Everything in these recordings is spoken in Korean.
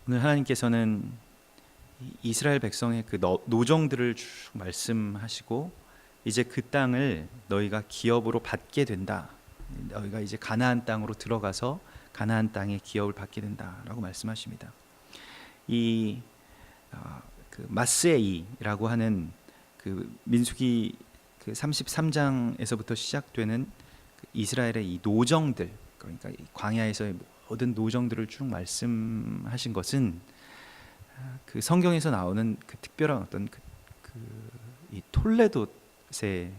오늘 하나님께서는 이스라엘 백성의 그 노정들을 쭉 말씀하시고, 이제 그 땅을 너희가 기업으로 받게 된다. 너희가 이제 가나안 땅으로 들어가서 가나안 땅의 기업을 받게 된다라고 말씀하십니다. 이 그 마스에이라고 하는 그 민수기 그 33장에서부터 시작되는 그 이스라엘의 이 노정들, 그러니까 이 광야에서의 모든 노정들을 쭉 말씀하신 것은 그 성경에서 나오는 그 특별한 어떤 이 톨레도의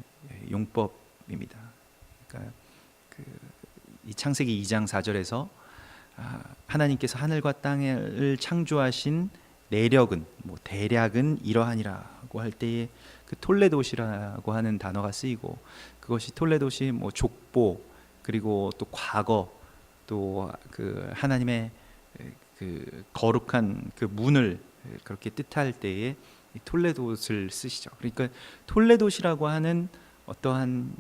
용법입니다. 그러니까 이 창세기 2장 4절에서 하나님께서 하늘과 땅을 창조하신 내력은 대략은 이러하니라고 할 때에 그 톨레도시라고 하는 단어가 쓰이고, 그것이 톨레도시 족보, 그리고 또 과거, 또 그 하나님의 그 거룩한 그 문을 그렇게 뜻할 때에 이 톨레도를 쓰시죠. 그러니까 톨레도시라고 하는 어떠한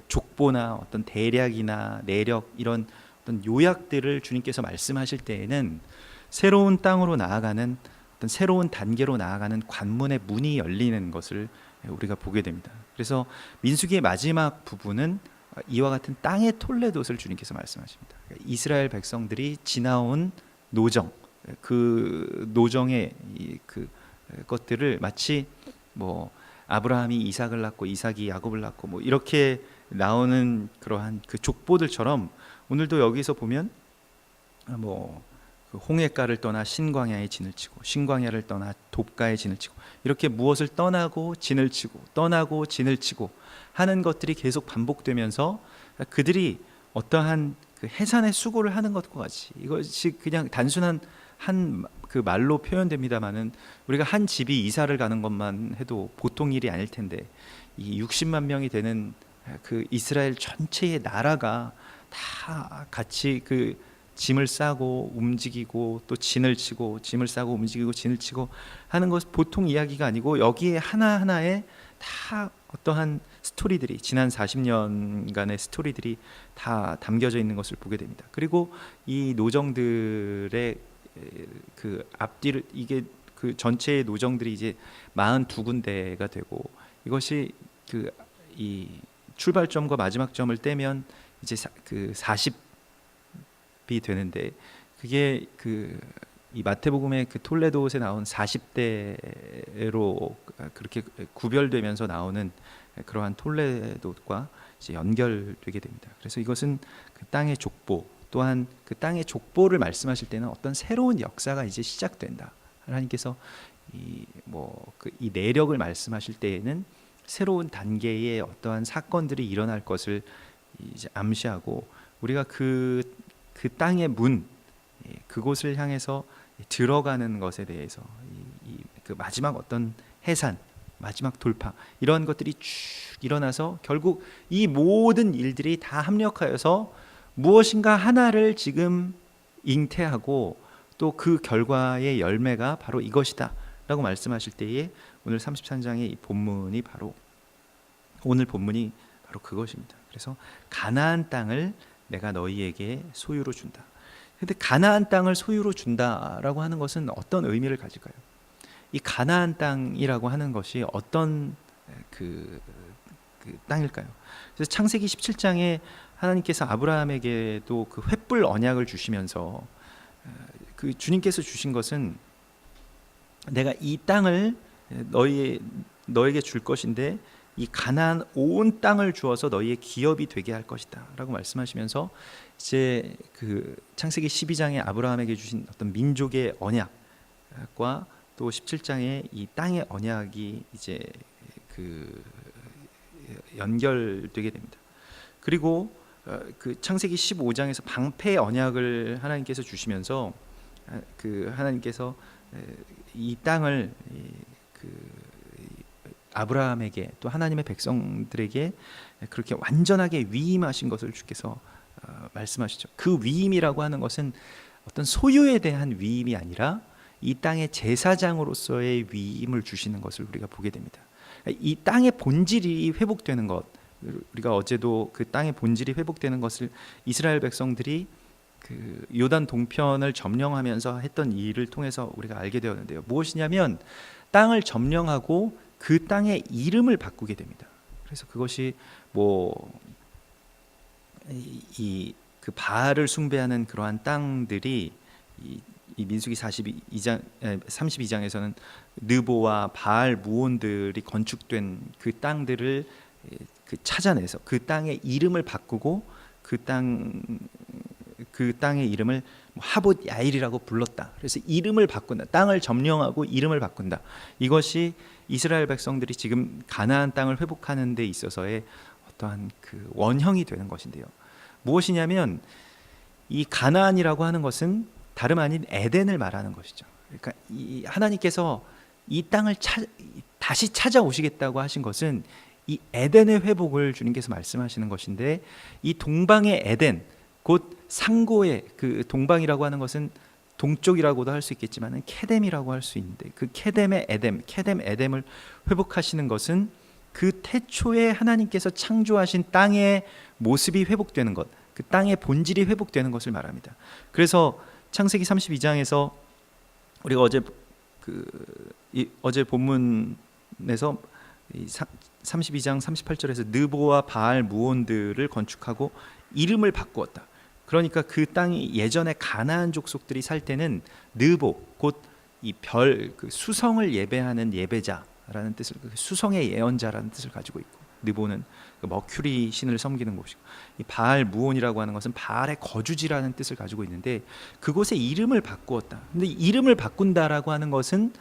족보나 어떤 대략이나 내력, 이런 어떤 요약들을 주님께서 말씀하실 때에는 새로운 땅으로 나아가는 어떤 새로운 단계로 나아가는 관문의 문이 열리는 것을 우리가 보게 됩니다. 그래서 민수기의 마지막 부분은 이와 같은 땅의 톨레도를 주님께서 말씀하십니다. 이스라엘 백성들이 지나온 노정, 그 노정의 그 것들을 마치 아브라함이 이삭을 낳고 이삭이 야곱을 낳고 이렇게 나오는 그러한 그 족보들처럼, 오늘도 여기서 보면 그 홍해가를 떠나 신광야의 진을 치고 신광야를 떠나 돕가의 진을 치고, 이렇게 무엇을 떠나고 진을 치고 떠나고 진을 치고 하는 것들이 계속 반복되면서 그들이 어떠한 그 해산의 수고를 하는 것과 같이, 이것이 그냥 단순한 한 그 말로 표현됩니다마는 우리가 한 집이 이사를 가는 것만 해도 보통 일이 아닐 텐데, 이 60만 명이 되는 그 이스라엘 전체의 나라가 다 같이 그 짐을 싸고 움직이고 또 진을 치고, 짐을 싸고 움직이고 진을 치고 하는 것은 보통 이야기가 아니고, 여기에 하나하나에 다 어떠한 스토리들이, 지난 40년간의 스토리들이 다 담겨져 있는 것을 보게 됩니다. 그리고 이 노정들의 그 앞뒤를, 이게 그 전체의 노정들이 이제 42군데가 되고, 이것이 그 이 출발점과 마지막 점을 떼면 이제 그 40이 되는데, 그게 그 이 마태복음의 그 톨레도에 나온 40대로 그렇게 구별되면서 나오는 그러한 톨레도과 이제 연결되게 됩니다. 그래서 이것은 그 땅의 족보, 또한 그 땅의 족보를 말씀하실 때는 어떤 새로운 역사가 이제 시작된다. 하나님께서 이 내력을 말씀하실 때에는 새로운 단계의 어떠한 사건들이 일어날 것을 이제 암시하고, 우리가 그 땅의 문, 그곳을 향해서 들어가는 것에 대해서 그 마지막 어떤 해산, 마지막 돌파, 이런 것들이 쭉 일어나서 결국 이 모든 일들이 다 합력하여서 무엇인가 하나를 지금 잉태하고, 또 그 결과의 열매가 바로 이것이다 라고 말씀하실 때에 오늘 33장의 이 본문이 바로, 오늘 본문이 바로 그것입니다. 그래서 가나안 땅을 내가 너희에게 소유로 준다. 근데 가나안 땅을 소유로 준다라고 하는 것은 어떤 의미를 가질까요? 이 가나안 땅이라고 하는 것이 어떤 그 땅일까요? 그래서 창세기 17장에 하나님께서 아브라함에게도 그 횃불 언약을 주시면서 그 주님께서 주신 것은, 내가 이 땅을 너에게 줄 것인데 이 가나안 온 땅을 주어서 너희의 기업이 되게 할 것이다 라고 말씀하시면서, 이제 그 창세기 12장에 아브라함에게 주신 어떤 민족의 언약과 또 17장에 이 땅의 언약이 이제 그 연결되게 됩니다. 그리고 그 창세기 15장에서 방패 언약을 하나님께서 주시면서, 그 하나님께서 이 땅을 아브라함에게, 또 하나님의 백성들에게 그렇게 완전하게 위임하신 것을 주께서 말씀하시죠. 그 위임이라고 하는 것은 어떤 소유에 대한 위임이 아니라 이 땅의 제사장으로서의 위임을 주시는 것을 우리가 보게 됩니다. 이 땅의 본질이 회복되는 것, 우리가 어제도 그 땅의 본질이 회복되는 것을 이스라엘 백성들이 그 요단 동편을 점령하면서 했던 일을 통해서 우리가 알게 되었는데요. 무엇이냐면 땅을 점령하고 그 땅의 이름을 바꾸게 됩니다. 그래서 그것이 뭐 그 바알을 숭배하는 그러한 땅들이 이 민수기 32장에서는 느보와 바알 무온들이 건축된 그 땅들을 그 찾아내서 그 땅의 이름을 바꾸고 그 땅의 이름을 하봇 야일이라고 불렀다. 그래서 이름을 바꾼다. 땅을 점령하고 이름을 바꾼다. 이것이 이스라엘 백성들이 지금 가나안 땅을 회복하는 데 있어서의 어떠한 그 원형이 되는 것인데요. 무엇이냐면 이 가나안이라고 하는 것은 다름 아닌 에덴을 말하는 것이죠. 그러니까 이 하나님께서 이 땅을 다시 찾아오시겠다고 하신 것은 이 에덴의 회복을 주님께서 말씀하시는 것인데, 이 동방의 에덴, 곧 상고의 그 동방이라고 하는 것은 동쪽이라고도 할 수 있겠지만 케뎀이라고 할 수 있는데, 그 케뎀의 에덴, 케뎀 에덴을 회복하시는 것은 그 태초에 하나님께서 창조하신 땅의 모습이 회복되는 것, 그 땅의 본질이 회복되는 것을 말합니다. 그래서 창세기 32장에서 우리가 어제 본문에서 32장 38절에서 느보와 바알 무온들을 건축하고 이름을 바꾸었다. 그러니까 그 땅이 예전에 가나안 족속들이 살 때는 느보, 곧 이 그 수성을 예배하는 예배자라는 뜻을, 수성의 예언자라는 뜻을 가지고 있고, 느보는 그 머큐리 신을 섬기는 곳이고, 이 바알 무온이라고 하는 것은 바알의 거주지라는 뜻을 가지고 있는데, 그곳의 이름을 바꾸었다. 근데 이름을 바꾼다라고 하는 것은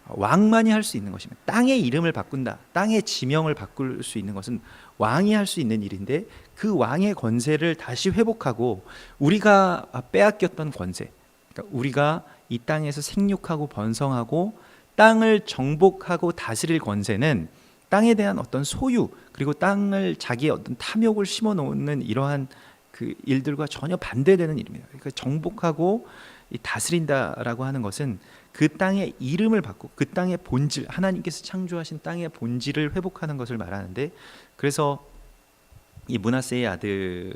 왕만이 할 수 있는 것입니다. 땅의 이름을 바꾼다, 땅의 지명을 바꿀 수 있는 것은 왕이 할 수 있는 일인데, 그 왕의 권세를 다시 회복하고 우리가 빼앗겼던 권세, 그러니까 우리가 이 땅에서 생육하고 번성하고 땅을 정복하고 다스릴 권세는 땅에 대한 어떤 소유, 그리고 땅을 자기의 어떤 탐욕을 심어 놓는 이러한 그 일들과 전혀 반대되는 일입니다. 그러니까 정복하고 다스린다라고 하는 것은 그 땅의 이름을 바꾸고 그 땅의 본질, 하나님께서 창조하신 땅의 본질을 회복하는 것을 말하는데, 그래서 이 므낫세의 아들의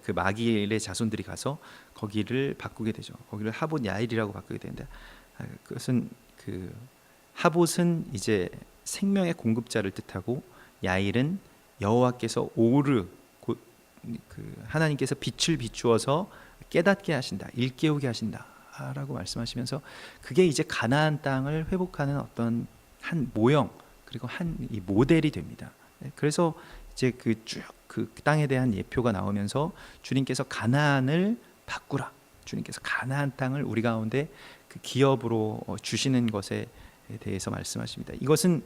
그 마길의 자손들이 가서 거기를 바꾸게 되죠. 거기를 하봇 야일이라고 바꾸게 되는데, 그것은 그 하봇은 이제 생명의 공급자를 뜻하고, 야일은 여호와께서 그 하나님께서 빛을 비추어서 깨닫게 하신다, 일깨우게 하신다라고 말씀하시면서, 그게 이제 가나안 땅을 회복하는 어떤 한 모형, 그리고 이 모델이 됩니다. 그래서 이제 그 땅에 대한 예표가 나오면서 주님께서 가나안을 바꾸라, 주님께서 가나안 땅을 우리 가운데 그 기업으로 주시는 것에 대해서 말씀하십니다. 이것은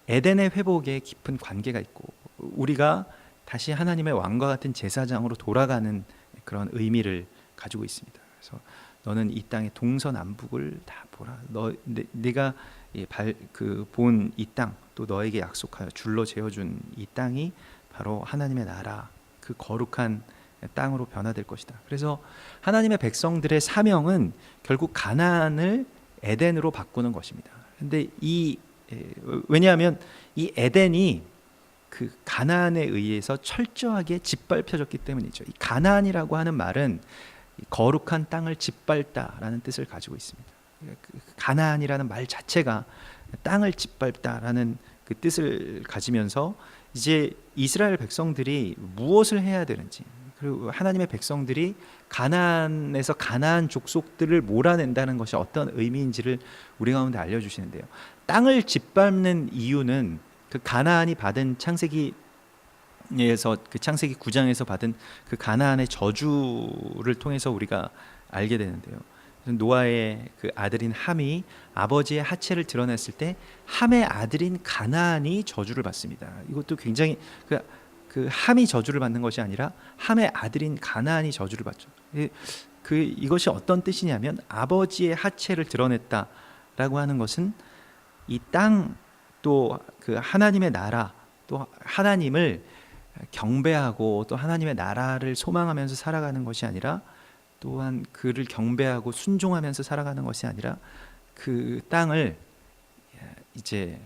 에덴의 회복에 깊은 관계가 있고, 우리가 다시 하나님의 왕과 같은 제사장으로 돌아가는 그런 의미를 가지고 있습니다. 그래서 너는 이 땅의 동서남북을 다 보라. 네가 본 이 땅, 또 너에게 약속하여 줄로 재어준 이 땅이 바로 하나님의 나라, 그 거룩한 땅으로 변화될 것이다. 그래서 하나님의 백성들의 사명은 결국 가나안을 에덴으로 바꾸는 것입니다. 근데 왜냐하면 이 에덴이 그 가나안에 의해서 철저하게 짓밟혀졌기 때문이죠. 이 가나안이라고 하는 말은 거룩한 땅을 짓밟다라는 뜻을 가지고 있습니다. 가나안이라는 말 자체가 땅을 짓밟다라는 그 뜻을 가지면서, 이제 이스라엘 백성들이 무엇을 해야 되는지, 그리고 하나님의 백성들이 가나안에서 가나안 족속들을 몰아낸다는 것이 어떤 의미인지를 우리 가운데 알려주시는데요. 땅을 짓밟는 이유는 그 가나안이 받은 창세기 9장에서 받은 그 가나안의 저주를 통해서 우리가 알게 되는데요. 노아의 그 아들인 함이 아버지의 하체를 드러냈을 때 함의 아들인 가나안이 저주를 받습니다. 이것도 굉장히 그 함이 저주를 받는 것이 아니라 함의 아들인 가나안이 저주를 받죠. 이것이 어떤 뜻이냐면, 아버지의 하체를 드러냈다라고 하는 것은 이 땅, 또 그 하나님의 나라, 또 하나님을 경배하고 또 하나님의 나라를 소망하면서 살아가는 것이 아니라, 또한 그를 경배하고 순종하면서 살아가는 것이 아니라, 그 땅을 이제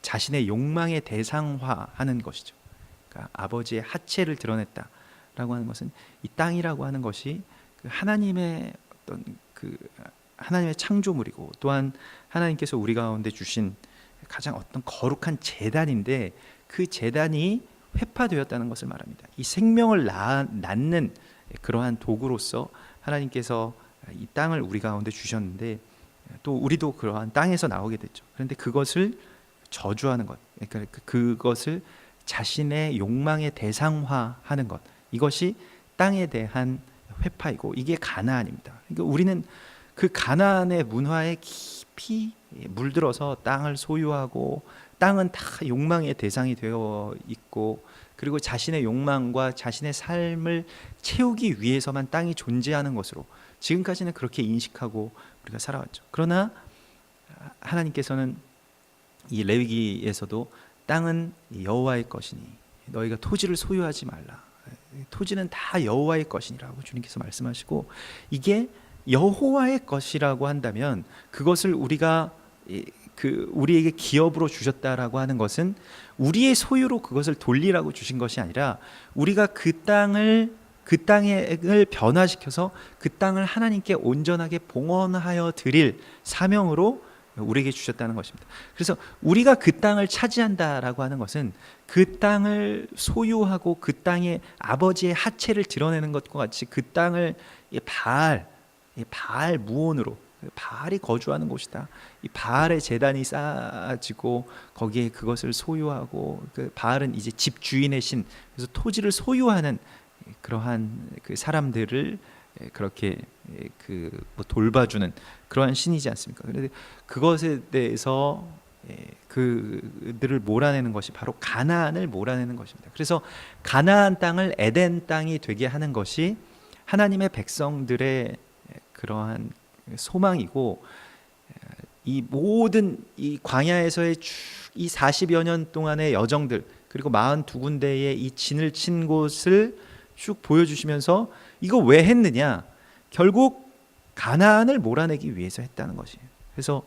자신의 욕망의 대상화하는 것이죠. 그러니까 아버지의 하체를 드러냈다. 라고 하는 것은 이 땅이라고 하는 것이 그 하나님의 어떤 그 하나님의 창조물이고 또한 하나님께서 우리 가운데 주신 가장 어떤 거룩한 제단인데 그 제단이 회파되었다는 것을 말합니다. 이 생명을 낳는 그러한 도구로서 하나님께서 이 땅을 우리 가운데 주셨는데 또 우리도 그러한 땅에서 나오게 됐죠. 그런데 그것을 저주하는 것, 그러니까 그것을 자신의 욕망의 대상화하는 것, 이것이 땅에 대한 회파이고 이게 가나안입니다. 그러니까 우리는 그 가나안의 문화에 깊이 물들어서 땅을 소유하고 땅은 다 욕망의 대상이 되어 있고 그리고 자신의 욕망과 자신의 삶을 채우기 위해서만 땅이 존재하는 것으로 지금까지는 그렇게 인식하고 우리가 살아왔죠. 그러나 하나님께서는 이 레위기에서도 땅은 여호와의 것이니 너희가 토지를 소유하지 말라. 토지는 다 여호와의 것이니라고 주님께서 말씀하시고 이게 여호와의 것이라고 한다면 그것을 우리가 우리에게 기업으로 주셨다라고 하는 것은 우리의 소유로 그것을 돌리라고 주신 것이 아니라 우리가 그 땅을 변화시켜서 그 땅을 하나님께 온전하게 봉헌하여 드릴 사명으로 우리에게 주셨다는 것입니다. 그래서 우리가 그 땅을 차지한다라고 하는 것은 그 땅을 소유하고 그 땅에 아버지의 하체를 드러내는 것과 같이 그 땅을 바알 무온으로 바알이 거주하는 곳이다. 이 바알의 제단이 쌓아지고 거기에 그것을 소유하고 그 바알은 이제 집 주인의 신, 그래서 토지를 소유하는 그러한 그 사람들을 그렇게 뭐 돌봐주는 그러한 신이지 않습니까? 그런데 그것에 대해서 그들을 몰아내는 것이 바로 가나안을 몰아내는 것입니다. 그래서 가나안 땅을 에덴 땅이 되게 하는 것이 하나님의 백성들의 그러한 소망이고 이 모든 이 광야에서의 이 40여 년 동안의 여정들 그리고 42군데의 이 진을 친 곳을 쭉 보여주시면서 이거 왜 했느냐? 결국 가나안을 몰아내기 위해서 했다는 것이에요. 그래서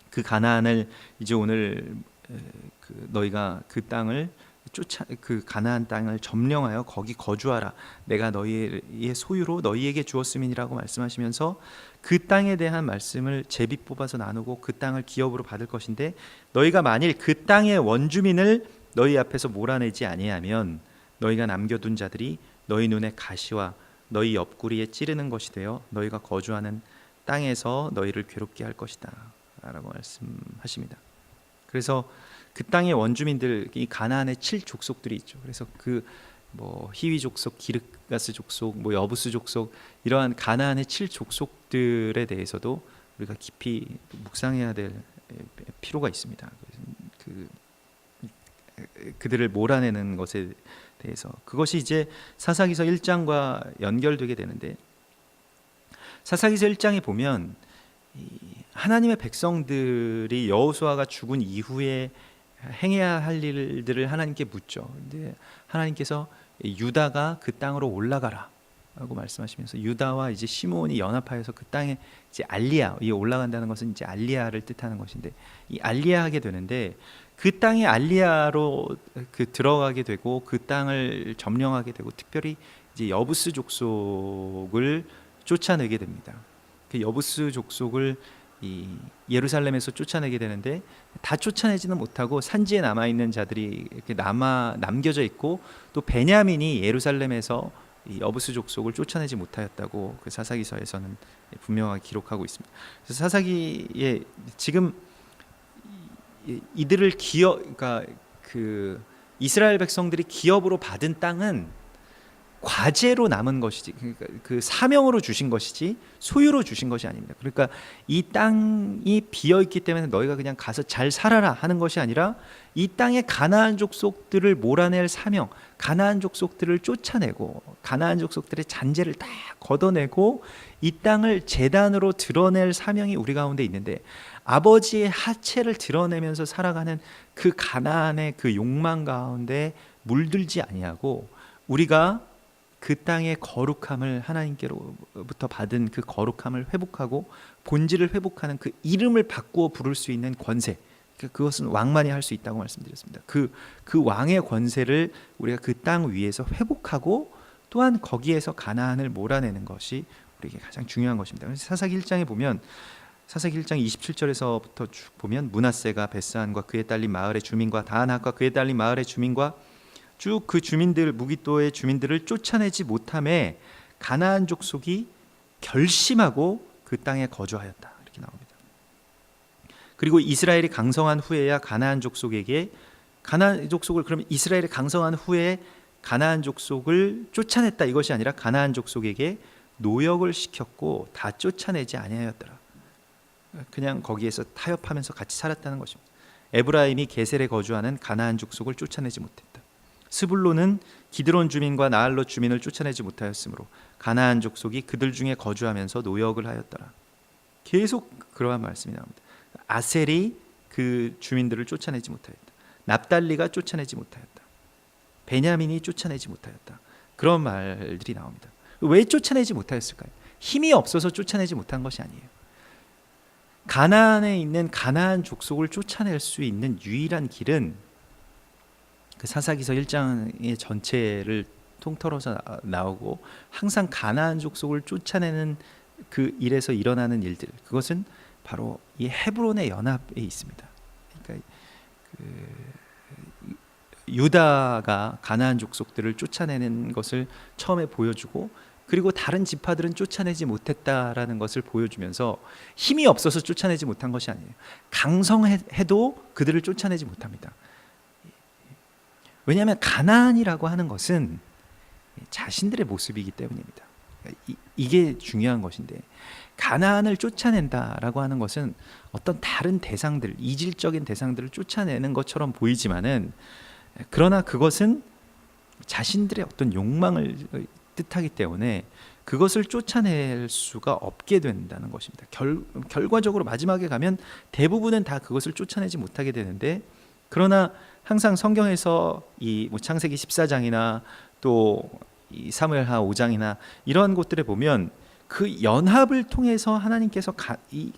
그 가나안을 이제 오늘 너희가 그 땅을 그 가나안 땅을 점령하여 거기 거주하라. 내가 너희의 소유로 너희에게 주었음이니라고 말씀하시면서 그 땅에 대한 말씀을 제비 뽑아서 나누고 그 땅을 기업으로 받을 것인데 너희가 만일 그 땅의 원주민을 너희 앞에서 몰아내지 아니하면 너희가 남겨둔 자들이 너희 눈에 가시와 너희 옆구리에 찌르는 것이 되어 너희가 거주하는 땅에서 너희를 괴롭게 할 것이다 라고 말씀하십니다. 그래서 그 땅의 원주민들, 이 가나안의 7족속들이 있죠. 그래서 뭐 히위 족속, 기르가스 족속, 뭐 여부스 족속 이러한 가나안의 7족속들에 대해서도 우리가 깊이 묵상해야 될 필요가 있습니다. 그들을 몰아내는 것에 대해서 그것이 이제 사사기서 1장과 연결되게 되는데 사사기서 1장에 보면 하나님의 백성들이 여호수아가 죽은 이후에 행해야 할 일들을 하나님께 묻죠. 근데 하나님께서 유다가 그 땅으로 올라가라 라고 말씀하시면서 유다와 이제 시므온이 연합하여서 그 땅에 이제 알리야, 이 올라간다는 것은 이제 알리야를 뜻하는 것인데 이 알리야 하게 되는데 그 땅에 알리야로 들어가게 되고 그 땅을 점령하게 되고 특별히 이제 여부스 족속을 쫓아내게 됩니다. 그 여부스 족속을 이 예루살렘에서 쫓아내게 되는데 다 쫓아내지는 못하고 산지에 남아 있는 자들이 이렇게 남겨져 있고 또 베냐민이 예루살렘에서 이 여부스 족속을 쫓아내지 못하였다고 그 사사기서에서는 분명하게 기록하고 있습니다. 그래서 사사기에 지금 이들을 그러니까 그 이스라엘 백성들이 기업으로 받은 땅은 과제로 남은 것이지, 그러니까 그 사명으로 주신 것이지 소유로 주신 것이 아닙니다. 그러니까 이 땅이 비어 있기 때문에 너희가 그냥 가서 잘 살아라 하는 것이 아니라 이 땅의 가나안 족속들을 몰아낼 사명, 가나안 족속들을 쫓아내고 가나안 족속들의 잔재를 다 걷어내고 이 땅을 제단으로 드러낼 사명이 우리 가운데 있는데 아버지의 하체를 드러내면서 살아가는 그 가나안의 그 욕망 가운데 물들지 아니하고 우리가 그 땅의 거룩함을 하나님께로부터 받은 그 거룩함을 회복하고 본질을 회복하는 그 이름을 바꾸어 부를 수 있는 권세, 그것은 왕만이 할 수 있다고 말씀드렸습니다. 그 왕의 권세를 우리가 그 땅 위에서 회복하고 또한 거기에서 가나안을 몰아내는 것이 우리에게 가장 중요한 것입니다. 그래서 사사기 1장에 보면 사사기 1장 27절에서부터 쭉 보면 므낫세가 베스안과 그에 딸린 마을의 주민과 다한학과 그에 딸린 마을의 주민과 쭉 그 주민들 무기또의 주민들을 쫓아내지 못함에 가나안 족속이 결심하고 그 땅에 거주하였다 이렇게 나옵니다. 그리고 이스라엘이 강성한 후에야 가나안 족속에게 가나안 족속을 그러면 이스라엘이 강성한 후에 가나안 족속을 쫓아냈다 이것이 아니라 가나안 족속에게 노역을 시켰고 다 쫓아내지 아니하였더라. 그냥 거기에서 타협하면서 같이 살았다는 것입니다. 에브라임이 게셀에 거주하는 가나안 족속을 쫓아내지 못했다. 스불론은 기드론 주민과 나알롯 주민을 쫓아내지 못하였으므로 가나안 족속이 그들 중에 거주하면서 노역을 하였더라. 계속 그러한 말씀이 나옵니다. 아셀이 그 주민들을 쫓아내지 못하였다. 납달리가 쫓아내지 못하였다. 베냐민이 쫓아내지 못하였다. 그런 말들이 나옵니다. 왜 쫓아내지 못하였을까요? 힘이 없어서 쫓아내지 못한 것이 아니에요. 가나안에 있는 가나안 족속을 쫓아낼 수 있는 유일한 길은 그 사사기서 1장의 전체를 통틀어서 나오고 항상 가나안 족속을 쫓아내는 그 일에서 일어나는 일들, 그것은 바로 이 헤브론의 연합에 있습니다. 그러니까 유다가 가나안 족속들을 쫓아내는 것을 처음에 보여주고 그리고 다른 지파들은 쫓아내지 못했다라는 것을 보여주면서 힘이 없어서 쫓아내지 못한 것이 아니에요. 강성해도 그들을 쫓아내지 못합니다. 왜냐하면 가나안이라고 하는 것은 자신들의 모습이기 때문입니다. 이게 중요한 것인데 가나안을 쫓아낸다라고 하는 것은 어떤 다른 대상들, 이질적인 대상들을 쫓아내는 것처럼 보이지만은 그러나 그것은 자신들의 어떤 욕망을 뜻하기 때문에 그것을 쫓아낼 수가 없게 된다는 것입니다. 결과적으로 마지막에 가면 대부분은 다 그것을 쫓아내지 못하게 되는데 그러나 항상 성경에서 이 창세기 14장이나 또 이 사무엘하 5장이나 이런 곳들에 보면 그 연합을 통해서 하나님께서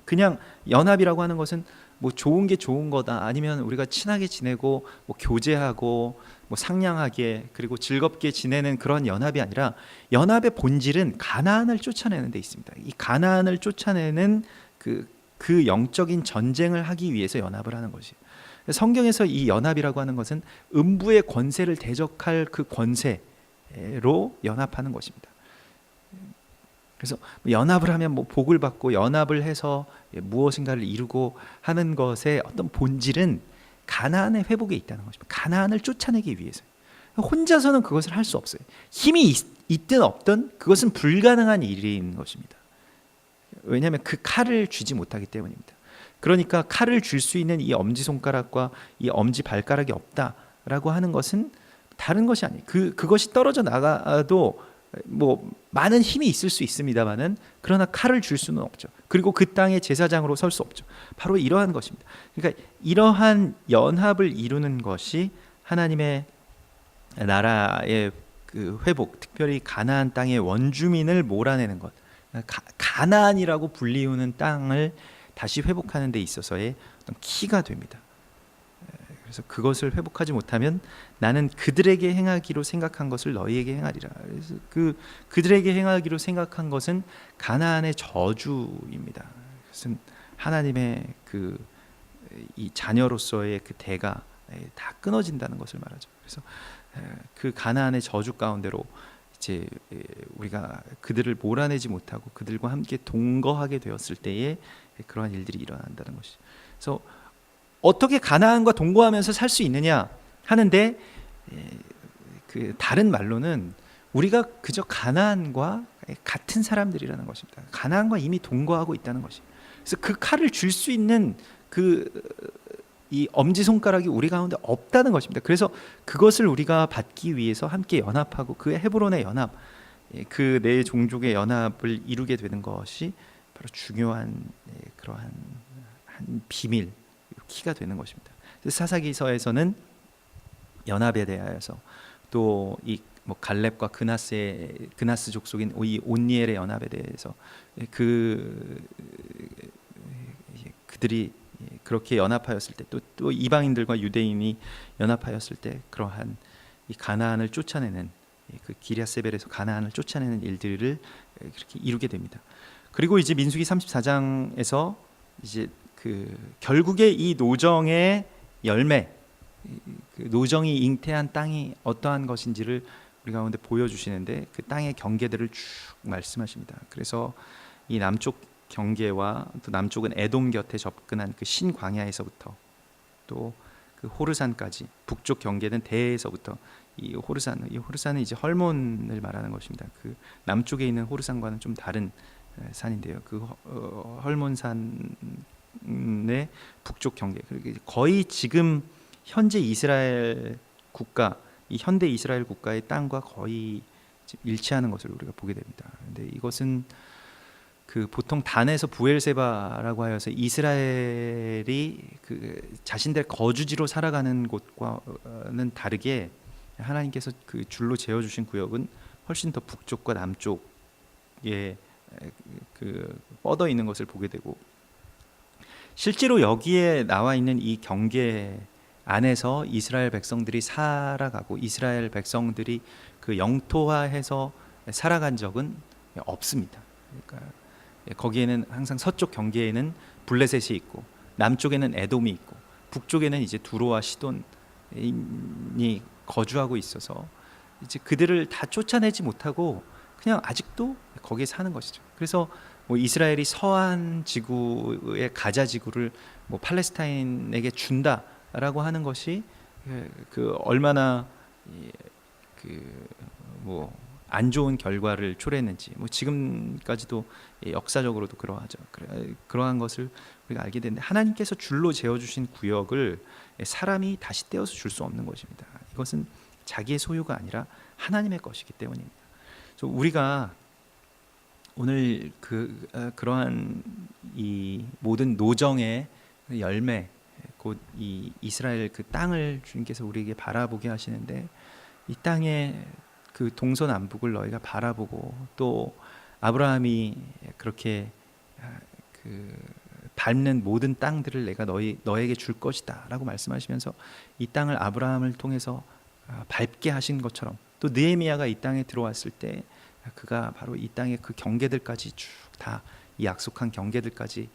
그냥 연합이라고 하는 것은 뭐 좋은 게 좋은 거다 아니면 우리가 친하게 지내고 뭐 교제하고 뭐 상냥하게 그리고 즐겁게 지내는 그런 연합이 아니라 연합의 본질은 가나안을 쫓아내는 데 있습니다. 이 가나안을 쫓아내는 그 영적인 전쟁을 하기 위해서 연합을 하는 것이에요. 성경에서 이 연합이라고 하는 것은 음부의 권세를 대적할 그 권세로 연합하는 것입니다. 그래서 연합을 하면 뭐 복을 받고 연합을 해서 무엇인가를 이루고 하는 것의 어떤 본질은 가나안의 회복에 있다는 것입니다. 가나안을 쫓아내기 위해서. 혼자서는 그것을 할 수 없어요. 힘이 있든 없든 그것은 불가능한 일인 것입니다. 왜냐하면 그 칼을 쥐지 못하기 때문입니다. 그러니까 칼을 쥘 수 있는 이 엄지손가락과 이 엄지발가락이 없다라고 하는 것은 다른 것이 아니에요. 그것이 떨어져 나가도 뭐 많은 힘이 있을 수 있습니다만은 그러나 칼을 쥘 수는 없죠. 그리고 그 땅의 제사장으로 설 수 없죠. 바로 이러한 것입니다. 그러니까 이러한 연합을 이루는 것이 하나님의 나라의 그 회복, 특별히 가나안 땅의 원주민을 몰아내는 것, 가나안이라고 불리우는 땅을 다시 회복하는 데 있어서의 어떤 키가 됩니다. 그래서 그것을 회복하지 못하면 나는 그들에게 행하기로 생각한 것을 너희에게 행하리라. 그래서 그들에게 행하기로 생각한 것은 가나안의 저주입니다. 그것은 하나님의 이 자녀로서의 그 대가 다 끊어진다는 것을 말하죠. 그래서 그 가나안의 저주 가운데로 이제 우리가 그들을 몰아내지 못하고 그들과 함께 동거하게 되었을 때에 그러한 일들이 일어난다는 것이죠. 그래서 어떻게 가나안과 동거하면서 살 수 있느냐 하는데 그 다른 말로는 우리가 그저 가나안과 같은 사람들이라는 것입니다. 가나안과 이미 동거하고 있다는 것입니다. 그래서 그 칼을 쥘 수 있는 이 엄지손가락이 우리 가운데 없다는 것입니다. 그래서 그것을 우리가 받기 위해서 함께 연합하고 그 헤브론의 연합, 그 네 종족의 연합을 이루게 되는 것이 바로 중요한 그러한 한 비밀, 키가 되는 것입니다. 사사기서에서는 연합에 대하여서 또 이 갈렙과 그나스 족속인 이 온니엘의 연합에 대해서 그들이 그렇게 연합하였을 때 또 이방인들과 유대인이 연합하였을 때 그러한 이 가나안을 쫓아내는 그 기랴세벨에서 가나안을 쫓아내는 일들을 그렇게 이루게 됩니다. 그리고 이제 민수기 34장에서 이제 그 결국에 이 노정의 열매, 그 노정이 잉태한 땅이 어떠한 것인지를 우리 가운데 보여주시는데 그 땅의 경계들을 쭉 말씀하십니다. 그래서 이 남쪽 경계와 또 남쪽은 에돔 곁에 접근한 그 신광야에서부터 또 그 호르산까지, 북쪽 경계는 대에서부터 이 호르산은 이제 헐몬을 말하는 것입니다. 그 남쪽에 있는 호르산과는 좀 다른 산인데요. 그 헐몬산의 북쪽 경계, 거의 지금 현재 이스라엘 국가, 이 현대 이스라엘 국가의 땅과 거의 일치하는 것을 우리가 보게 됩니다. 근데 이것은 그 보통 단에서 부엘세바라고 하여서 이스라엘이 그 자신들 거주지로 살아가는 곳과는 다르게 하나님께서 그 줄로 재어 주신 구역은 훨씬 더 북쪽과 남쪽에 그 뻗어 있는 것을 보게 되고, 실제로 여기에 나와 있는 이 경계 안에서 이스라엘 백성들이 살아가고 이스라엘 백성들이 그 영토화해서 살아간 적은 없습니다. 그러니까 거기에는 항상 서쪽 경계에는 블레셋이 있고 남쪽에는 에돔이 있고 북쪽에는 이제 두로와 시돈이 거주하고 있어서 이제 그들을 다 쫓아내지 못하고 그냥 아직도 거기에 사는 것이죠. 그래서 뭐 이스라엘이 서한 지구의 가자 지구를 뭐 팔레스타인에게 준다라고 하는 것이 그 얼마나 그 안 좋은 결과를 초래했는지 뭐 지금까지도 역사적으로도 그러하죠. 그러한 것을 우리가 알게 되는데, 하나님께서 줄로 재어주신 구역을 사람이 다시 떼어서 줄 수 없는 것입니다. 이것은 자기의 소유가 아니라 하나님의 것이기 때문입니다. 그래서 우리가 오늘 그러한 이 모든 노정의 열매, 곧 이 이스라엘 그 땅을 주님께서 우리에게 바라보게 하시는데, 이 땅의 그 동서남북을 너희가 바라보고 또 아브라함이 그렇게 그 밟는 모든 땅들을 내가 너에게 줄 것이다라고 말씀하시면서 이 땅을 아브라함을 통해서 밟게 하신 것처럼, 또 느헤미야가 이 땅에 들어왔을 때 그가 바로 이 땅의 그 경계들까지 쭉 다 이 약속한 경계들까지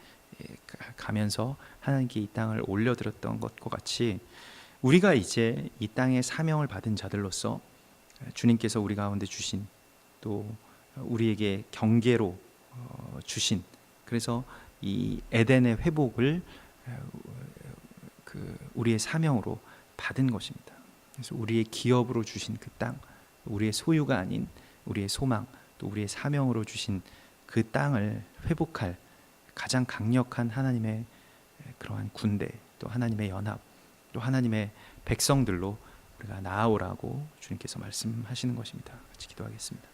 가면서 하나님께 이 땅을 올려드렸던 것과 같이, 우리가 이제 이 땅의 사명을 받은 자들로서 주님께서 우리 가운데 주신, 또 우리에게 경계로 주신, 그래서 이 에덴의 회복을 우리의 사명으로 받은 것입니다. 그래서 우리의 기업으로 주신 그 땅, 우리의 소유가 아닌 우리의 소망, 또 우리의 사명으로 주신 그 땅을 회복할 가장 강력한 하나님의 그러한 군대, 또 하나님의 연합, 또 하나님의 백성들로 우리가 나아오라고 주님께서 말씀하시는 것입니다. 같이 기도하겠습니다.